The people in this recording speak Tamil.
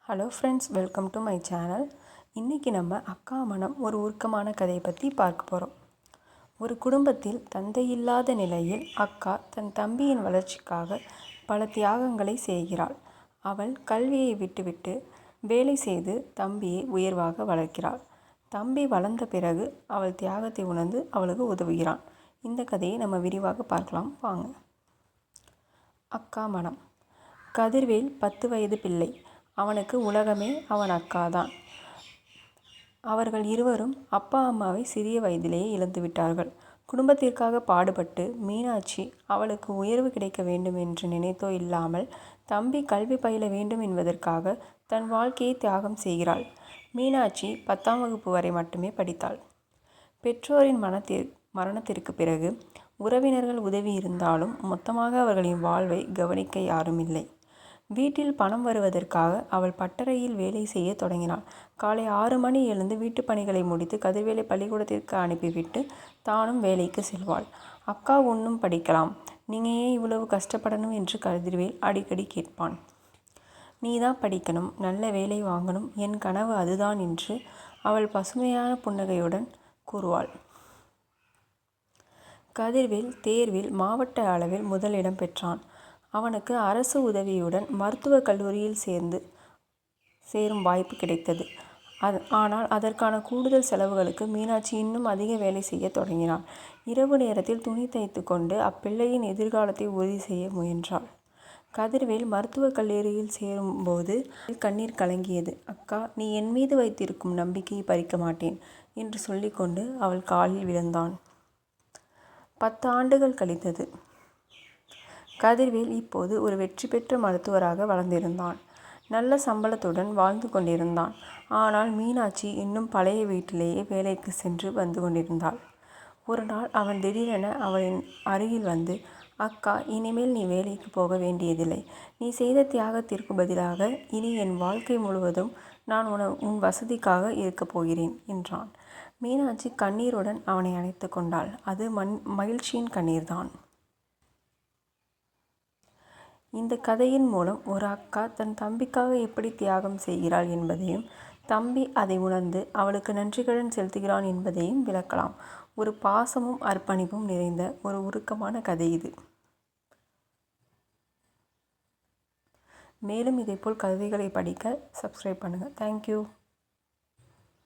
Hello friends, welcome to my channel. இன்றைக்கி நம்ம அக்கா மனம் ஒரு உருக்கமான கதையை பற்றி பார்க்க போகிறோம். ஒரு குடும்பத்தில் தந்தை இல்லாத நிலையில் அக்கா தன் தம்பியின் வளர்ச்சிக்காக பல தியாகங்களை செய்கிறாள். அவள் கல்வியை விட்டுவிட்டு வேலை செய்து தம்பியை உயர்வாக வளர்க்கிறாள். தம்பி வளர்ந்த பிறகு அவள் தியாகத்தை உணர்ந்து அவளுக்கு உதவுகிறான். இந்த கதையை நம்ம விரிவாக பார்க்கலாம் வாங்க. அக்கா மனம். கதிர்வேல் 10 வயது பிள்ளை. அவனுக்கு உலகமே அவன் அக்காதான். அவர்கள் இருவரும் அப்பா அம்மாவை சிறிய வயதிலேயே இழந்து விட்டார்கள். குடும்பத்திற்காக பாடுபட்டு மீனாட்சி அவளுக்கு உயர்வு கிடைக்க வேண்டும் என்று நினைத்தோ இல்லாமல் தம்பி கல்வி பயில வேண்டும் என்பதற்காக தன் வாழ்க்கையை தியாகம் செய்கிறாள். மீனாட்சி 10ஆம் வகுப்பு வரை மட்டுமே படித்தாள். பெற்றோரின் மரணத்திற்கு பிறகு உறவினர்கள் உதவி இருந்தாலும் மொத்தமாக அவர்களின் வாழ்வை கவனிக்க யாரும் இல்லை. வீட்டில் பணம் வருவதற்காக அவள் பட்டறையில் வேலை செய்ய தொடங்கினாள். காலை 6 மணி எழுந்து வீட்டு பணிகளை முடித்து கதிர்வேலை பள்ளிக்கூடத்திற்கு அனுப்பிவிட்டு தானும் வேலைக்கு செல்வாள். அக்கா ஒன்றும் படிக்கலாம், நீங்கள் ஏன் இவ்வளவு கஷ்டப்படணும் என்று கதிர்வேல் அடிக்கடி கேட்பான். நீ தான் படிக்கணும், நல்ல வேலை வாங்கணும், என் கனவு அதுதான் என்று அவள் பசுமையான புன்னகையுடன் கூறுவாள். கதிர்வேல் தேர்வில் மாவட்ட அளவில் முதலிடம் பெற்றான். அவனுக்கு அரசு உதவியுடன் மருத்துவக் கல்லூரியில் சேரும் வாய்ப்பு கிடைத்தது. ஆனால் அதற்கான கூடுதல் செலவுகளுக்கு மீனாட்சி இன்னும் அதிக வேலை செய்ய தொடங்கினாள். இரவு நேரத்தில் துணி தைத்து கொண்டு அப்பிள்ளையின் எதிர்காலத்தை உறுதி செய்ய முயன்றாள். கதிர்வேல் மருத்துவக் கல்லூரியில் சேரும்போது கண்ணீர் கலங்கியது. அக்கா, நீ என் மீது வைத்திருக்கும் நம்பிக்கையை பறிக்க மாட்டேன் என்று சொல்லிக்கொண்டு அவள் காலில் விழுந்தான். 10 ஆண்டுகள் கழித்தது. கதிர்வேல் இப்போது ஒரு வெற்றி பெற்ற மருத்துவராக வளர்ந்திருந்தான். நல்ல சம்பளத்துடன் வாழ்ந்து கொண்டிருந்தான். ஆனால் மீனாட்சி இன்னும் பழைய வீட்டிலேயே வேலைக்கு சென்று வந்து கொண்டிருந்தாள். ஒரு நாள் அவன் திடீரென அவளின் அருகில் வந்து, அக்கா, இனிமேல் நீ வேலைக்கு போக வேண்டியதில்லை. நீ செய்த தியாகத்திற்கு பதிலாக இனி என் வாழ்க்கை முழுவதும் நான் உன் வசதிக்காக இருக்கப் போகிறேன் என்றான். மீனாட்சி கண்ணீருடன் அவனை அணைத்து கொண்டாள். அது மகிழ்ச்சியின் கண்ணீர்தான். இந்த கதையின் மூலம் ஒரு அக்கா தன் தம்பிக்காக எப்படி தியாகம் செய்கிறாள் என்பதையும் தம்பி அதை உணர்ந்து அவளுக்கு நன்றிக்கடன் செலுத்துகிறான் என்பதையும் விளக்கலாம். ஒரு பாசமும் அர்ப்பணிப்பும் நிறைந்த ஒரு உருக்கமான கதை இது. மேலும் இதேபோல் கதைகளை படிக்க சப்ஸ்கிரைப் பண்ணுங்கள். தேங்க்யூ.